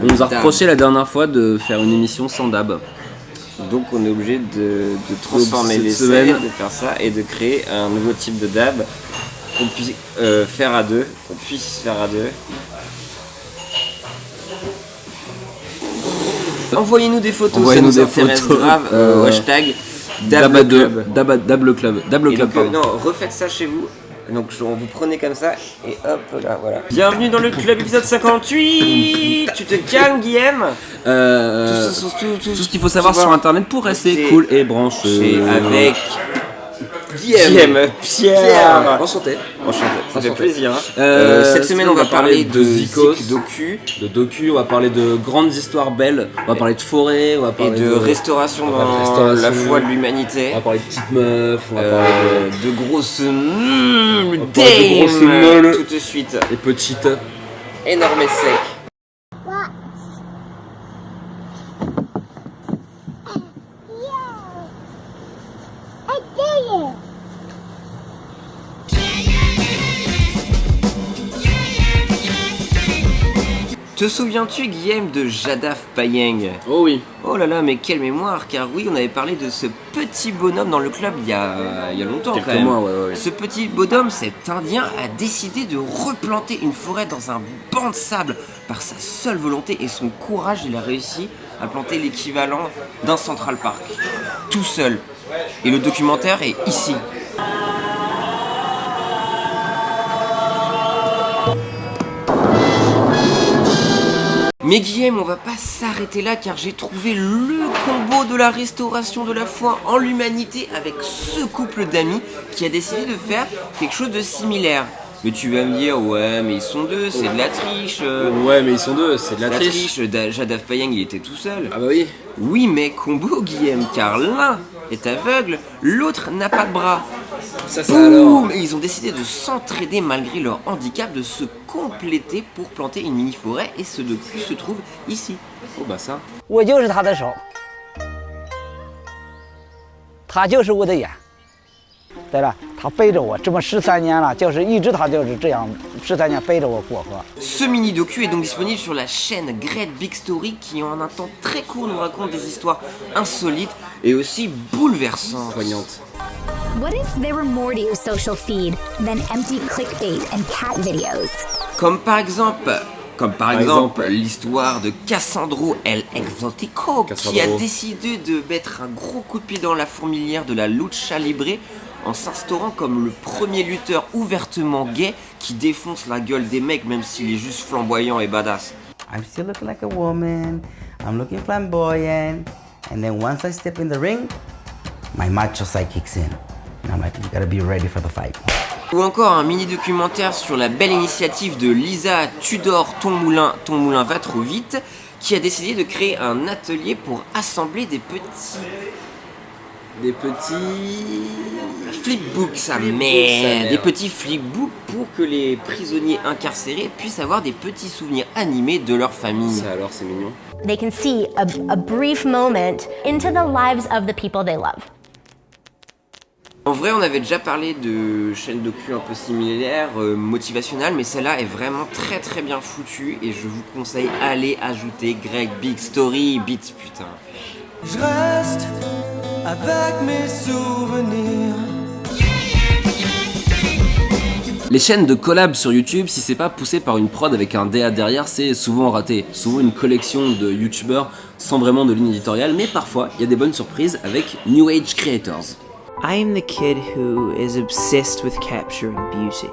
On nous a reproché la dernière fois de faire une émission sans dab. Donc on est obligé de transformer l'essai, de faire ça et de créer un nouveau type de dab qu'on puisse faire à deux, Envoyez-nous des photos, Envoyez-nous ça nous des intéresse photos, grave. Hashtag Dab DableClub. Dab Club. Dab Et Club, donc, non, refaites ça chez vous. Donc vous prenez comme ça et hop là, voilà. Bienvenue dans le club épisode 58. Tu te calmes, Guillaume. Tout ce qu'il faut savoir sur internet pour rester cool et branché. Avec Guillaume, Pierre. Enchanté. Ça fait plaisir. Cette semaine, on va parler de Zik docu. De docu, on va parler de grandes histoires belles, on va parler de forêt, on va parler de restauration dans la foi de l'humanité. On va parler de petites meufs, on va parler de grosses meules tout de suite. Et petites. Énorme et sec. Te souviens-tu, Guillaume, de Jadaf Payeng? Oh oui. Oh là là, mais quelle mémoire, car oui, on avait parlé de ce petit bonhomme dans le club il y a longtemps. Quelques quand même. mois, ouais. Ce petit bonhomme, cet Indien, a décidé de replanter une forêt dans un banc de sable. Par sa seule volonté et son courage, il a réussi à planter l'équivalent d'un Central Park. Tout seul. Et le documentaire est ici. Mais Guillaume, on va pas s'arrêter là car j'ai trouvé le combo de la restauration de la foi en l'humanité avec ce couple d'amis qui a décidé de faire quelque chose de similaire. Mais tu vas me dire, ouais, mais ils sont deux, c'est de la triche. Ouais, mais ils sont deux, c'est de la triche. Jadaf Payeng, il était tout seul. Ah bah oui. Oui, mais combo, Guillaume, car l'un est aveugle, l'autre n'a pas de bras. Ça alors. Et ils ont décidé de s'entraider malgré leur handicap, de se compléter pour planter une mini-forêt, et ce docu se trouve ici. Oh bah ça. 我就是他的手，他就是我的眼。对了，他背着我这么13年了，就是一直他就是这样13年背着我过河。 Ce mini-docu est donc disponible sur la chaîne Great Big Story qui en un temps très court nous raconte des histoires insolites et aussi bouleversantes. Poignantes. What if there were more to your social feed than empty clickbait and cat videos? Comme par exemple l'histoire de Cassandro El Exotico qui a décidé de mettre un gros coup de pied dans la fourmilière de la lucha libre en s'instaurant comme le premier lutteur ouvertement gay qui défonce la gueule des mecs même s'il est juste flamboyant et badass. I'm still looking like a woman, I'm looking flamboyant, and then once I step in the ring, my macho side kicks in. And I'm like, you gotta be ready for the fight. Ou encore un mini-documentaire sur la belle initiative de Lisa Tudor Ton moulin va trop vite, qui a décidé de créer un atelier pour assembler des petits flipbooks, des petits flipbooks pour que les prisonniers incarcérés puissent avoir des petits souvenirs animés de leur famille. Ça alors, c'est mignon. They can see a brief moment into the lives of the people they love. En vrai, on avait déjà parlé de chaînes docu un peu similaires, motivationnelles, mais celle-là est vraiment très très bien foutue et je vous conseille allez ajouter Great Big Story, Beats putain. Je reste avec mes souvenirs. Les chaînes de collab sur YouTube, si c'est pas poussé par une prod avec un DA derrière, c'est souvent raté. Souvent une collection de youtubeurs sans vraiment de ligne éditoriale, mais parfois il y a des bonnes surprises avec New Age Creators. I'm the kid who is obsessed with capturing beauty,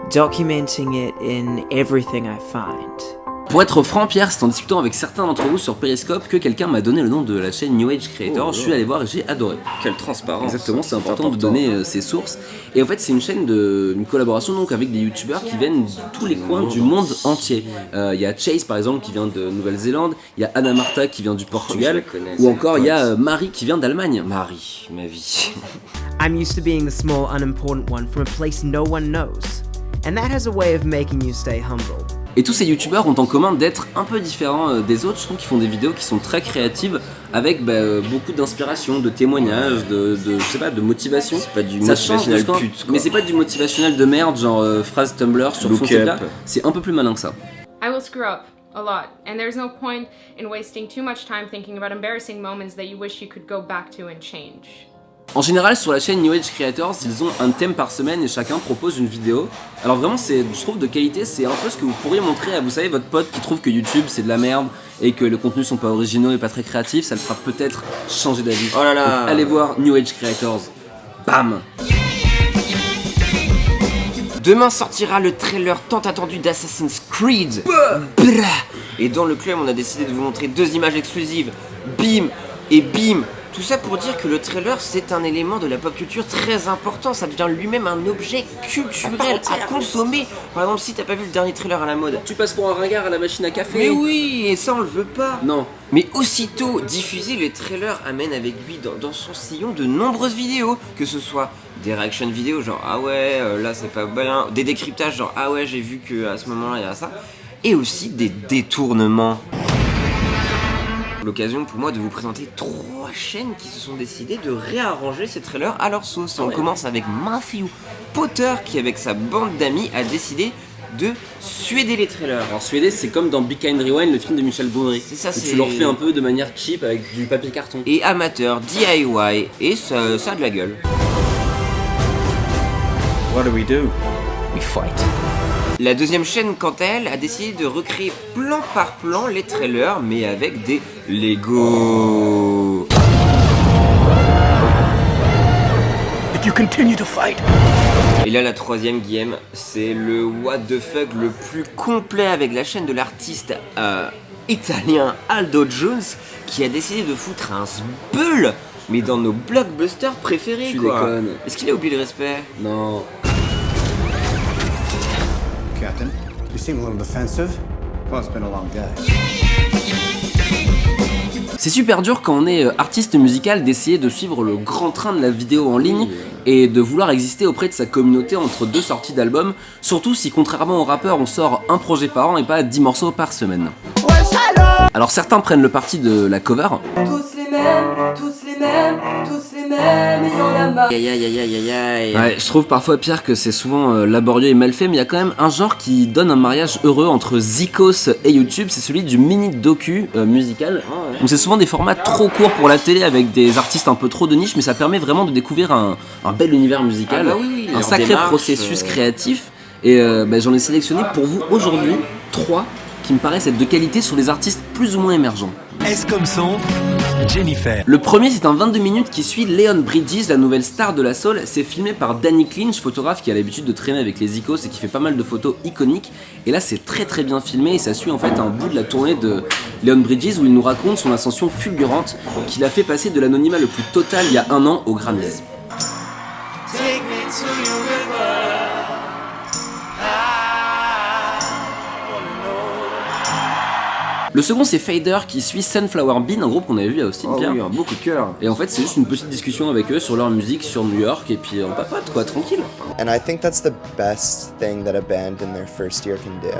documenting it in everything I find. Pour être franc, Pierre, c'est en discutant avec certains d'entre vous sur Periscope que quelqu'un m'a donné le nom de la chaîne New Age Creator. Je suis allé voir et j'ai adoré. Quelle transparence. Exactement, c'est important de donner ses sources. Et en fait, c'est une chaîne une collaboration donc avec des youtubeurs qui viennent de tous les coins du monde entier. Il y a Chase par exemple qui vient de Nouvelle-Zélande, il y a Anna Marta qui vient du Portugal, ou encore il y a Marie qui vient d'Allemagne. Marie, ma vie. I'm used to being the small, unimportant one from a place no one knows. And that has a way of making you stay humble. Et tous ces youtubeurs ont en commun d'être un peu différents des autres. Je trouve qu'ils font des vidéos qui sont très créatives avec beaucoup d'inspiration, de témoignages, je sais pas, de motivation. C'est pas du motivationnel pute, quoi. Mais c'est pas du motivationnel de merde, genre phrase Tumblr sur fond là. C'est un peu plus malin que ça. I will screw up a lot. And there's no point in wasting too much time thinking about embarrassing moments that you wish you could go back to and change. En général, sur la chaîne New Age Creators, ils ont un thème par semaine et chacun propose une vidéo. Alors vraiment, je trouve de qualité, c'est un peu ce que vous pourriez montrer à, vous savez, votre pote qui trouve que YouTube c'est de la merde et que les contenus sont pas originaux et pas très créatifs, ça le fera peut-être changer d'avis. Oh là là. Donc, allez voir New Age Creators. Bam. Demain sortira le trailer tant attendu d'Assassin's Creed. Et dans le club, on a décidé de vous montrer 2 images exclusives. Bim et bim. Tout ça pour dire que le trailer, c'est un élément de la pop culture très important. Ça devient lui-même un objet culturel à consommer. Par exemple, si t'as pas vu le dernier trailer à la mode. Tu passes pour un ringard à la machine à café. Mais oui, et ça on le veut pas. Non. Mais aussitôt diffusé, le trailer amène avec lui dans son sillon de nombreuses vidéos. Que ce soit des reaction vidéos genre ah ouais, là c'est pas bien. Des décryptages genre ah ouais, j'ai vu que à ce moment-là il y a ça. Et aussi des détournements. L'occasion pour moi de vous présenter 3 chaînes qui se sont décidées de réarranger ces trailers à leur sauce. On commence avec Matthew Potter qui avec sa bande d'amis a décidé de suéder les trailers. Alors suéder, c'est comme dans Big Kind Rewind, le film de Michel Gondry. C'est ça, c'est... Tu le refais un peu de manière cheap avec du papier carton. Et amateur, DIY, et ça a de la gueule. What do we do? We fight. La deuxième chaîne, quant à elle, a décidé de recréer plan par plan les trailers, mais avec des Lego. If you continue to fight. Et là, la troisième, Guillaume, c'est le what the fuck le plus complet avec la chaîne de l'artiste italien Aldo Jones, qui a décidé de foutre un sbeul, mais dans nos blockbusters préférés, Tu quoi. déconnes. Est-ce qu'il a oublié le respect? Non. Captain, you seem a little defensive. Well, it's been a long day. C'est super dur quand on est artiste musical d'essayer de suivre le grand train de la vidéo en ligne et de vouloir exister auprès de sa communauté entre 2 sorties d'albums, surtout si contrairement aux rappeurs on sort un projet par an et pas 10 morceaux par semaine. Alors certains prennent le parti de la cover. Tous les mêmes, tous les mêmes, tous les mêmes, et y'en a marre. Aïe aïe aïe aïe aïe aïe. Ouais, je trouve parfois pire que c'est souvent laborieux et mal fait, mais il y a quand même un genre qui donne un mariage heureux entre Zikos et YouTube, c'est celui du mini docu musical. Donc c'est souvent des formats trop courts pour la télé avec des artistes un peu trop de niche, mais ça permet vraiment de découvrir un bel univers musical, Ah bah oui, un leur sacré démarche, processus créatif. Et j'en ai sélectionné pour vous aujourd'hui 3 qui me paraissent être de qualité sur les artistes plus ou moins émergents. S comme son, Jennifer. Le premier, c'est un 22 minutes qui suit Leon Bridges, la nouvelle star de la soul. C'est filmé par Danny Clinch, photographe qui a l'habitude de traîner avec les Zikos et qui fait pas mal de photos iconiques. Et là, c'est très très bien filmé et ça suit en fait un bout de la tournée de Leon Bridges où il nous raconte son ascension fulgurante qui l'a fait passer de l'anonymat le plus total il y a 1 an aux Grammys. Take me to your river. Le second, c'est Fader qui suit Sunflower Bean, un groupe qu'on avait vu à Austin Pierre. Oui, un beau coup de cœur. Et en fait, c'est juste une petite discussion avec eux sur leur musique sur New York et puis on papote quoi, tranquille. And I think that's the best thing that a band in their first year can do.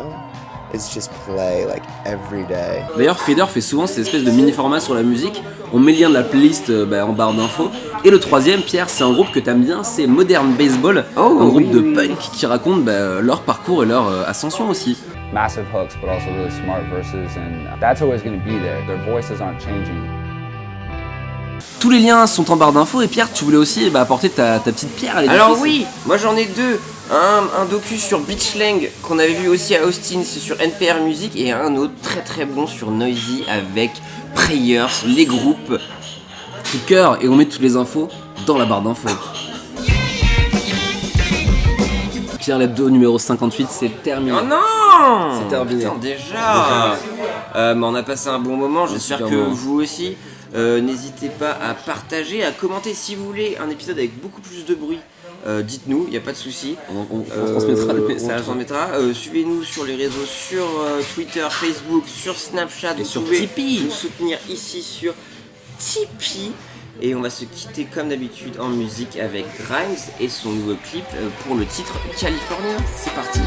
Is just play like every day. D'ailleurs, Fader fait souvent ces espèces de mini-formats sur la musique. On met le lien de la playlist en barre d'infos. Et le troisième, Pierre, c'est un groupe que t'aimes bien, c'est Modern Baseball, un groupe de punk qui raconte leur parcours et leur ascension aussi. Massive hooks, but also really smart verses, and that's always going to be there. Their voices aren't changing. Tous les liens sont en barre d'infos et Pierre, tu voulais aussi apporter ta petite pierre à l'édifice. Alors oui, moi j'en ai 2. Un docu sur Beachlang qu'on avait vu aussi à Austin, c'est sur NPR Music, et un autre très très bon sur Noisy avec Prayers, les groupes. Coup de cœur, et on met toutes les infos dans la barre d'infos. Pierre l'hebdo numéro 58, c'est terminé. Oh non, c'est terminé. Putain, déjà. Mais on a passé un bon moment, j'espère que vous aussi. N'hésitez pas à partager, à commenter si vous voulez un épisode avec beaucoup plus de bruit. Dites-nous, il n'y a pas de souci. On transmettra le message. Suivez-nous sur les réseaux, sur Twitter, Facebook, sur Snapchat. Et sur pouvez Tipeee. nous soutenir ici sur Tipeee. Et on va se quitter comme d'habitude en musique avec Grimes et son nouveau clip pour le titre California. C'est parti.